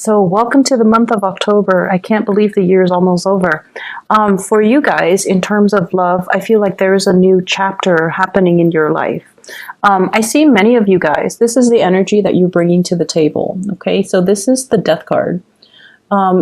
So welcome to the month of October. I can't believe the year is almost over. For you guys, in terms of love, I feel like there is a new chapter happening in your life. I see many of you guys, this is the energy that you're bringing to the table. Okay, so this is the Death card.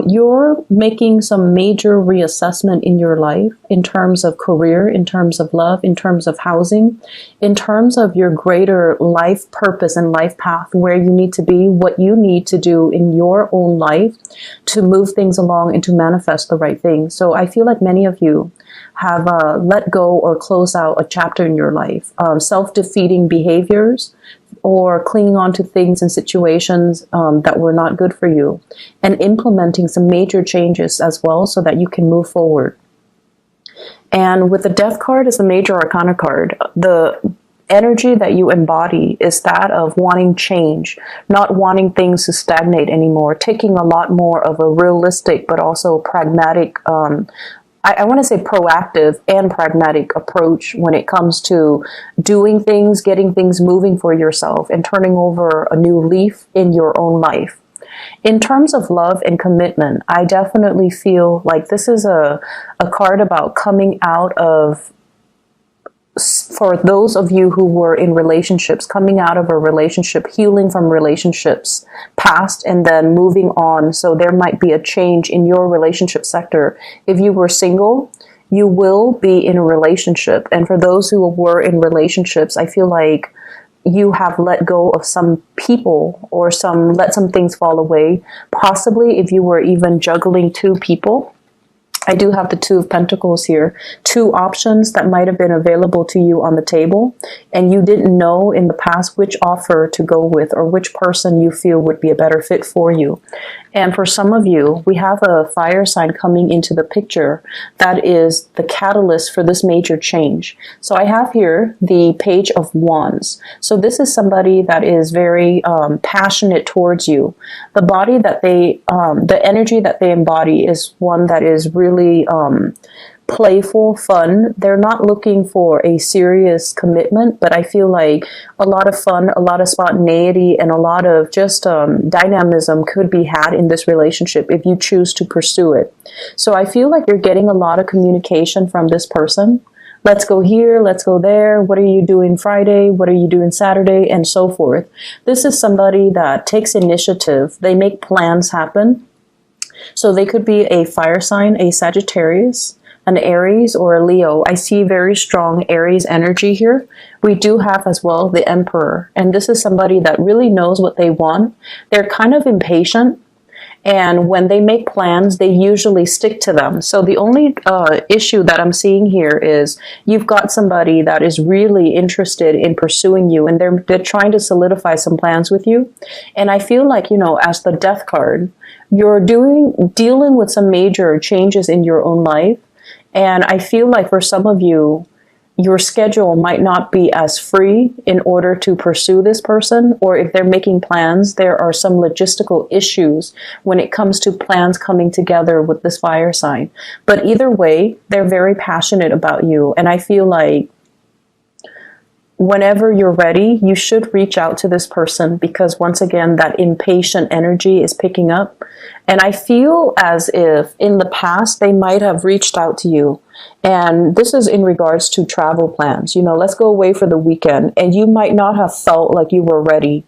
You're making some major reassessment in your life in terms of career, in terms of love, in terms of housing, in terms of your greater life purpose and life path, where you need to be, what you need to do in your own life to move things along and to manifest the right thing. So I feel like many of you have let go or closed out a chapter in your life. Self-defeating behaviors, or clinging on to things and situations that were not good for you, and implementing some major changes as well so that you can move forward. And with the Death card as the major arcana card, the energy that you embody is that of wanting change, not wanting things to stagnate anymore, taking a lot more of a realistic but also pragmatic I want to say proactive and pragmatic approach when it comes to doing things, getting things moving for yourself, and turning over a new leaf in your own life. In terms of love and commitment, I definitely feel like this is a card about coming out of, for those of you who were in relationships, coming out of a relationship, healing from relationships past, and then moving on. So there might be a change in your relationship sector. If you were single, you will be in a relationship. And for those who were in relationships, I feel like you have let go of some people or let some things fall away. Possibly if you were even juggling two people. I do have the Two of Pentacles here, two options that might have been available to you on the table, and you didn't know in the past which offer to go with or which person you feel would be a better fit for you. And for some of you, we have a fire sign coming into the picture that is the catalyst for this major change. So I have here the Page of Wands. So this is somebody that is very passionate towards you. The body that the energy that they embody is one that is really playful, fun. They're not looking for a serious commitment, but I feel like a lot of fun, a lot of spontaneity, and a lot of just dynamism could be had in this relationship if you choose to pursue it. So I feel like you're getting a lot of communication from this person. Let's go here, let's go there. What are you doing Friday? What are you doing Saturday? And so forth. This is somebody that takes initiative. They make plans happen. So they could be a fire sign, a Sagittarius, an Aries, or a Leo. I see very strong Aries energy here. We do have as well the Emperor. And this is somebody that really knows what they want. They're kind of impatient. And when they make plans, they usually stick to them. So the only issue that I'm seeing here is you've got somebody that is really interested in pursuing you, and they're trying to solidify some plans with you. And I feel like, you know, as the Death card, you're dealing with some major changes in your own life. And I feel like for some of you, your schedule might not be as free in order to pursue this person, or if they're making plans, there are some logistical issues when it comes to plans coming together with this fire sign. But either way, they're very passionate about you. And I feel like whenever you're ready, you should reach out to this person, because once again, that impatient energy is picking up. And I feel as if in the past, they might have reached out to you. And this is in regards to travel plans. You know, let's go away for the weekend. And you might not have felt like you were ready.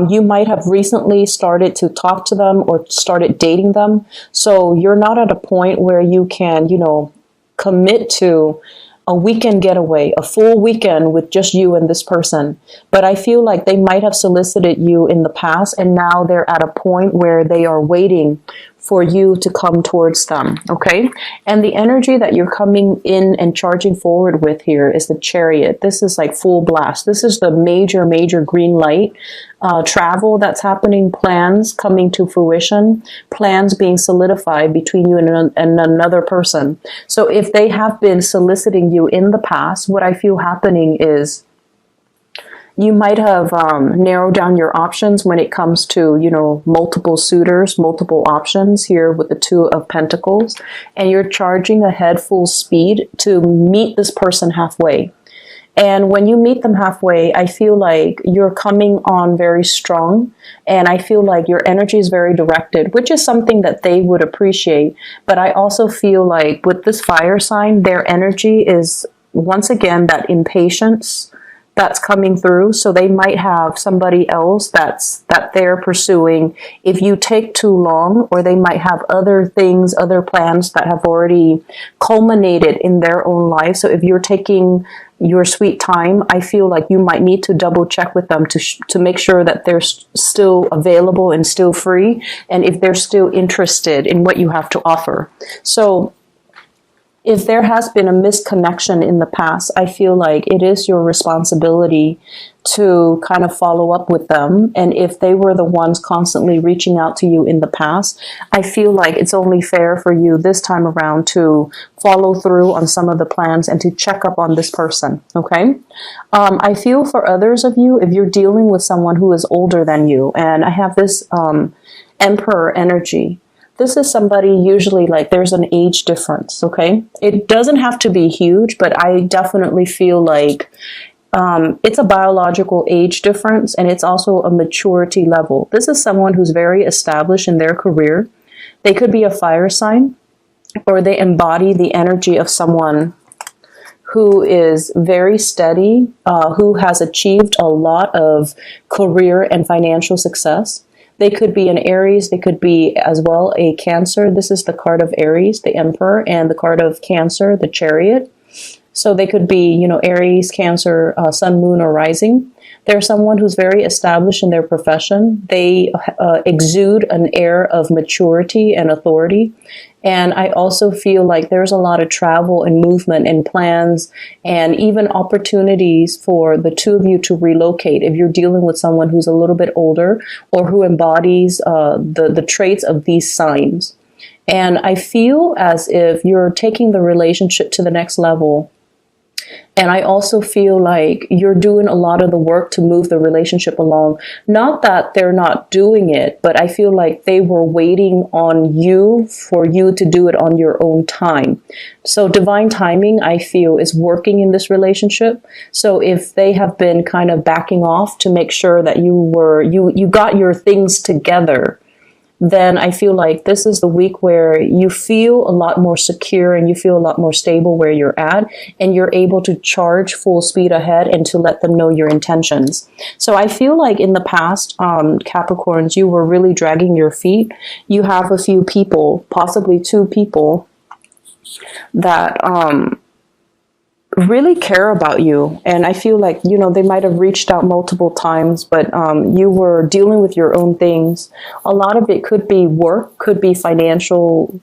You might have recently started to talk to them or started dating them. So you're not at a point where you can, you know, commit to a weekend getaway, a full weekend with just you and this person. But I feel like they might have solicited you in the past, and now they're at a point where they are waiting for you to come towards them, okay? And the energy that you're coming in and charging forward with here is the Chariot. This is like full blast. This is the major, major green light. Travel that's happening, plans coming to fruition, plans being solidified between you and another person. So if they have been soliciting you in the past, what I feel happening is you might have narrowed down your options when it comes to, you know, multiple suitors, multiple options here with the Two of Pentacles, and you're charging ahead full speed to meet this person halfway. And when you meet them halfway, I feel like you're coming on very strong. And I feel like your energy is very directed, which is something that they would appreciate. But I also feel like with this fire sign, their energy is once again that impatience that's coming through. So they might have somebody else that they're pursuing if you take too long, or they might have other things, other plans that have already culminated in their own life. So if you're taking your sweet time, I feel like you might need to double check with them to make sure that they're still available and still free, and if they're still interested in what you have to offer. So if there has been a misconnection in the past, I feel like it is your responsibility to kind of follow up with them. And if they were the ones constantly reaching out to you in the past, I feel like it's only fair for you this time around to follow through on some of the plans and to check up on this person, okay? I feel for others of you, if you're dealing with someone who is older than you, and I have this Emperor energy. This is somebody usually like there's an age difference, okay? It doesn't have to be huge, but I definitely feel like it's a biological age difference, and it's also a maturity level. This is someone who's very established in their career. They could be a fire sign, or they embody the energy of someone who is very steady, who has achieved a lot of career and financial success. They could be an Aries. They could be as well a Cancer. This is the card of Aries, the Emperor, and the card of Cancer, the Chariot. So they could be, you know, Aries, Cancer, Sun, Moon, or Rising. They're someone who's very established in their profession. They exude an air of maturity and authority. And I also feel like there's a lot of travel and movement and plans and even opportunities for the two of you to relocate if you're dealing with someone who's a little bit older or who embodies the traits of these signs. And I feel as if you're taking the relationship to the next level. And I also feel like you're doing a lot of the work to move the relationship along. Not that they're not doing it, but I feel like they were waiting on you for you to do it on your own time. So divine timing, I feel, is working in this relationship. So if they have been kind of backing off to make sure that you got your things together, then I feel like this is the week where you feel a lot more secure and you feel a lot more stable where you're at, and you're able to charge full speed ahead and to let them know your intentions. So I feel like in the past, Capricorns, you were really dragging your feet. You have a few people, possibly two people, that really care about you. And I feel like, you know, they might have reached out multiple times, but you were dealing with your own things. A lot of it could be work, could be financial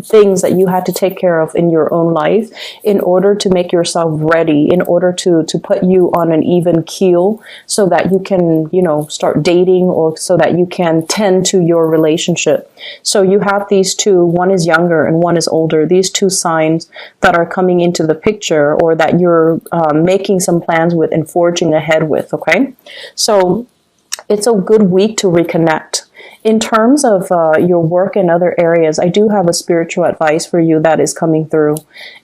things that you had to take care of in your own life in order to make yourself ready, in order to put you on an even keel so that you can, you know, start dating, or so that you can tend to your relationship. So you have these two, one is younger and one is older, these two signs that are coming into the picture, or that you're making some plans with and forging ahead with, okay? So it's a good week to reconnect. In terms of your work and other areas, I do have a spiritual advice for you that is coming through.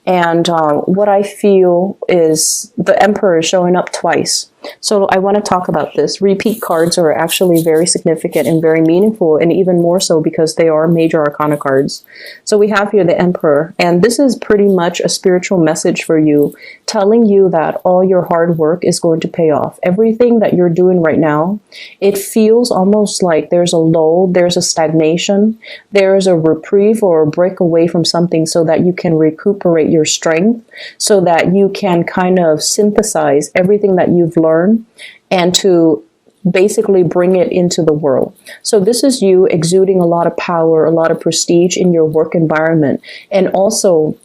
And what I feel is the Emperor is showing up twice. So I want to talk about this. Repeat cards are actually very significant and very meaningful, and even more so because they are major arcana cards. So we have here the Emperor, and this is pretty much a spiritual message for you, telling you that all your hard work is going to pay off. Everything that you're doing right now, it feels almost like there's a lull, there's a stagnation, there's a reprieve or a break away from something so that you can recuperate your strength, so that you can kind of synthesize everything that you've learned and to basically bring it into the world. So this is you exuding a lot of power, a lot of prestige in your work environment, and also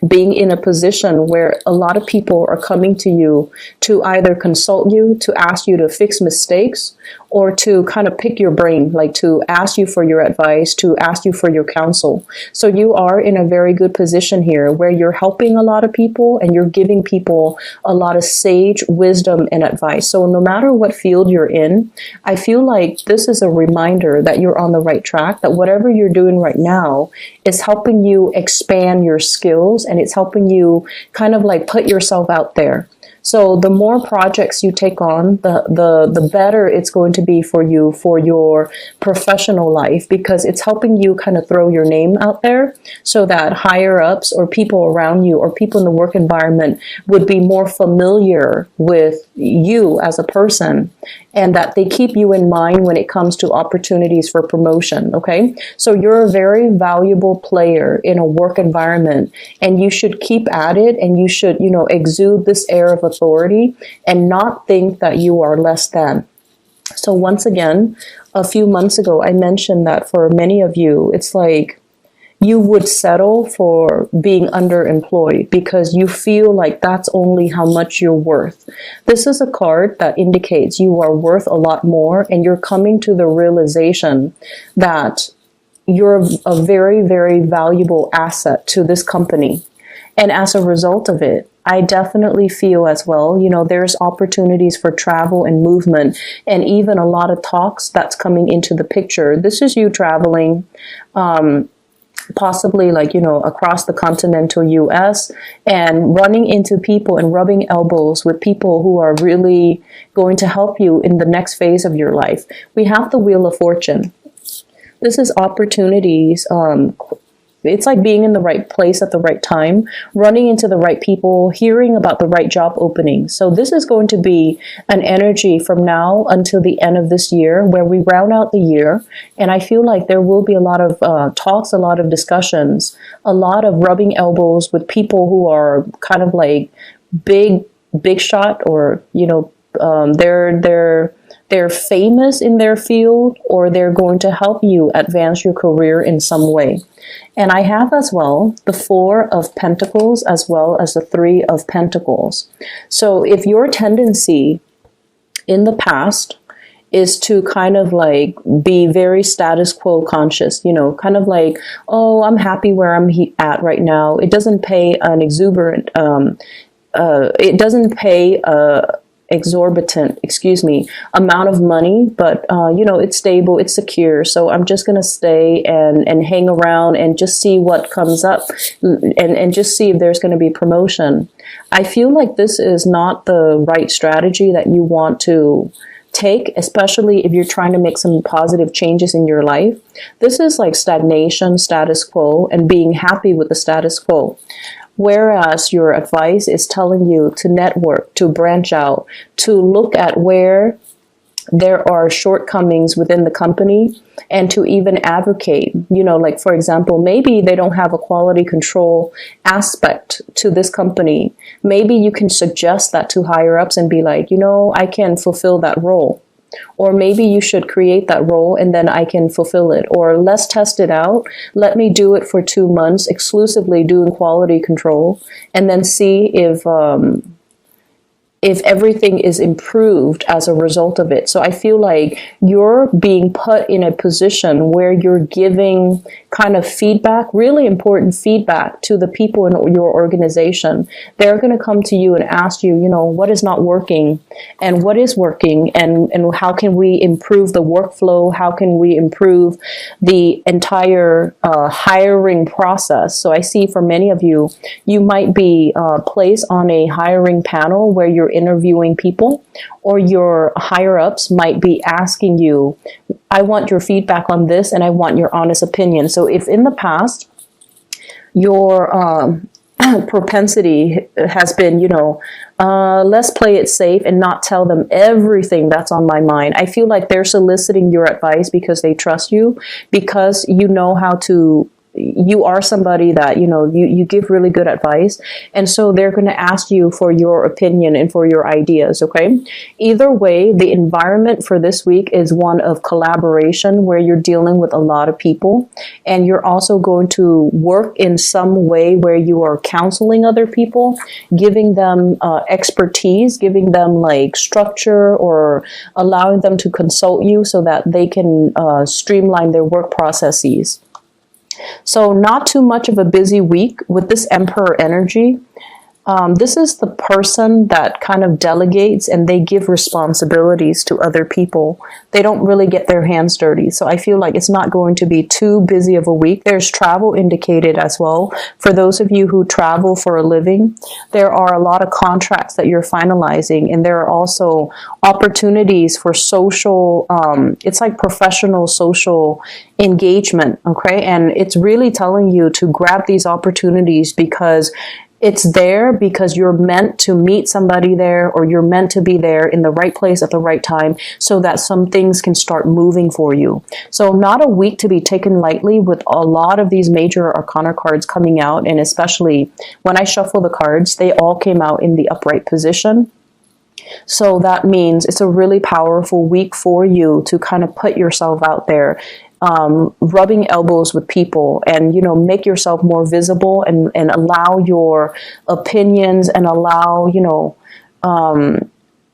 being in a position where a lot of people are coming to you to either consult you, to ask you to fix mistakes, or to kind of pick your brain, like to ask you for your advice, to ask you for your counsel. So you are in a very good position here where you're helping a lot of people and you're giving people a lot of sage wisdom and advice. So no matter what field you're in, I feel like this is a reminder that you're on the right track, that whatever you're doing right now is helping you expand your skills, and it's helping you kind of like put yourself out there. So the more projects you take on, the better it's going to be for you for your professional life, because it's helping you kind of throw your name out there so that higher ups or people around you or people in the work environment would be more familiar with you as a person, and that they keep you in mind when it comes to opportunities for promotion. Okay. So you're a very valuable player in a work environment, and you should keep at it, and you should, exude this air of authority and not think that you are less than. So once again, a few months ago, I mentioned that for many of you, it's like you would settle for being underemployed because you feel like that's only how much you're worth. This is a card that indicates you are worth a lot more, and you're coming to the realization that you're a very, very valuable asset to this company. And as a result of it, I definitely feel as well, there's opportunities for travel and movement, and even a lot of talks that's coming into the picture. This is you traveling, possibly across the continental US, and running into people and rubbing elbows with people who are really going to help you in the next phase of your life. We have the Wheel of Fortune. This is opportunities. It's like being in the right place at the right time, running into the right people, hearing about the right job openings. So this is going to be an energy from now until the end of this year, where we round out the year. And I feel like there will be a lot of talks, a lot of discussions, a lot of rubbing elbows with people who are kind of like big shot, or, they're famous in their field, or they're going to help you advance your career in some way. And I have as well the Four of Pentacles as well as the Three of Pentacles. So if your tendency in the past is to kind of like be very status quo conscious, kind of like, oh, I'm happy where I'm at right now. It doesn't pay an exuberant, it doesn't pay exorbitant, amount of money, but it's stable, it's secure. So I'm just gonna stay and hang around and just see what comes up, and just see if there's gonna be promotion. I feel like this is not the right strategy that you want to take, especially if you're trying to make some positive changes in your life. This is like stagnation, status quo, and being happy with the status quo. Whereas your advice is telling you to network, to branch out, to look at where there are shortcomings within the company, and to even advocate, like, for example, maybe they don't have a quality control aspect to this company. Maybe you can suggest that to higher ups and be like, I can fulfill that role. Or maybe you should create that role and then I can fulfill it. Or let's test it out. Let me do it for 2 months, exclusively doing quality control, and then see if everything is improved as a result of it. So I feel like you're being put in a position where you're giving kind of feedback, really important feedback to the people in your organization. They're going to come to you and ask you, what is not working and what is working, and how can we improve the workflow? How can we improve the entire hiring process? So I see for many of you, you might be placed on a hiring panel where you're interviewing people, or your higher ups might be asking you, I want your feedback on this and I want your honest opinion. So if in the past your propensity has been, let's play it safe and not tell them everything that's on my mind, I feel like they're soliciting your advice because they trust you, because you know how to, you are somebody that, you give really good advice. And so they're going to ask you for your opinion and for your ideas. Okay. Either way, the environment for this week is one of collaboration, where you're dealing with a lot of people, and you're also going to work in some way where you are counseling other people, giving them expertise, giving them like structure, or allowing them to consult you so that they can streamline their work processes. So not too much of a busy week with this Emperor energy. This is the person that kind of delegates and they give responsibilities to other people. They don't really get their hands dirty. So I feel like it's not going to be too busy of a week. There's travel indicated as well. For those of you who travel for a living, there are a lot of contracts that you're finalizing, and there are also opportunities for social, it's like professional social engagement, okay? And it's really telling you to grab these opportunities because it's there because you're meant to meet somebody there, or you're meant to be there in the right place at the right time so that some things can start moving for you. So not a week to be taken lightly with a lot of these major arcana cards coming out. And especially when I shuffle the cards, they all came out in the upright position. So that means it's a really powerful week for you to kind of put yourself out there, rubbing elbows with people, and, you know, make yourself more visible, and allow your opinions, and allow, you know,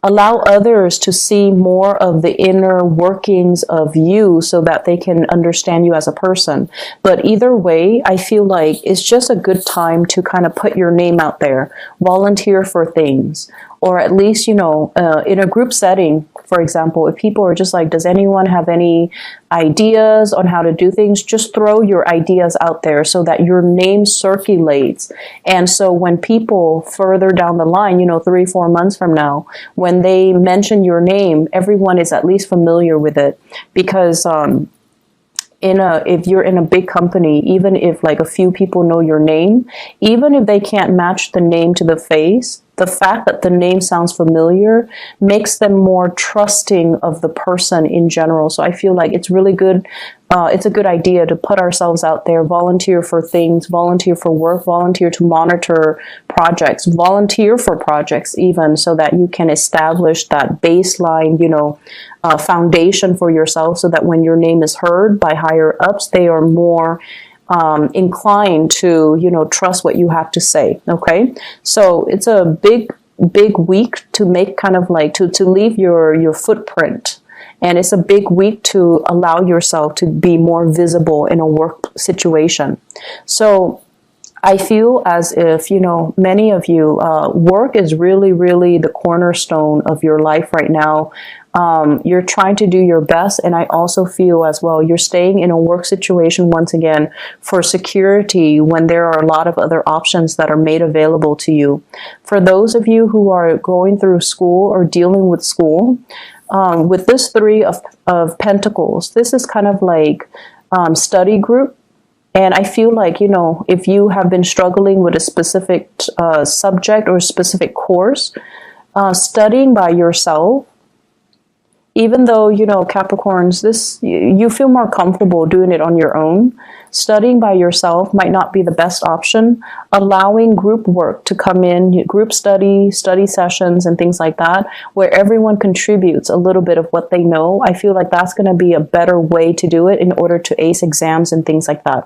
allow others to see more of the inner workings of you so that they can understand you as a person. But either way, I feel like it's just a good time to kind of put your name out there, volunteer for things, or at least, you know, in a group setting, for example, if people are just like, does anyone have any ideas on how to do things? Just throw your ideas out there so that your name circulates. And so when people further down the line, you know, 3-4 months from now, when they mention your name, everyone is at least familiar with it. Because if you're in a big company, even if like a few people know your name, even if they can't match the name to the face, the fact that the name sounds familiar makes them more trusting of the person in general. So I feel like it's really good. It's a good idea to put ourselves out there, volunteer for things, volunteer for work, volunteer to monitor projects, volunteer for projects even, so that you can establish that baseline, you know, foundation for yourself, so that when your name is heard by higher ups, they are more inclined to, you know, trust what you have to say. Okay, so it's a big week to make kind of like to leave your footprint, and it's a big week to allow yourself to be more visible in a work situation. So I feel as if, you know, many of you, work is really the cornerstone of your life right now. You're trying to do your best, and I also feel as well you're staying in a work situation once again for security when there are a lot of other options that are made available to you. For those of you who are going through school or dealing with school, with this Three of Pentacles, this is kind of like study group. And I feel like, you know, if you have been struggling with a specific subject or a specific course, studying by yourself, even though, you know, Capricorns, you feel more comfortable doing it on your own, studying by yourself might not be the best option. Allowing group work to come in, group study sessions and things like that, where everyone contributes a little bit of what they know, I feel like that's going to be a better way to do it in order to ace exams and things like that.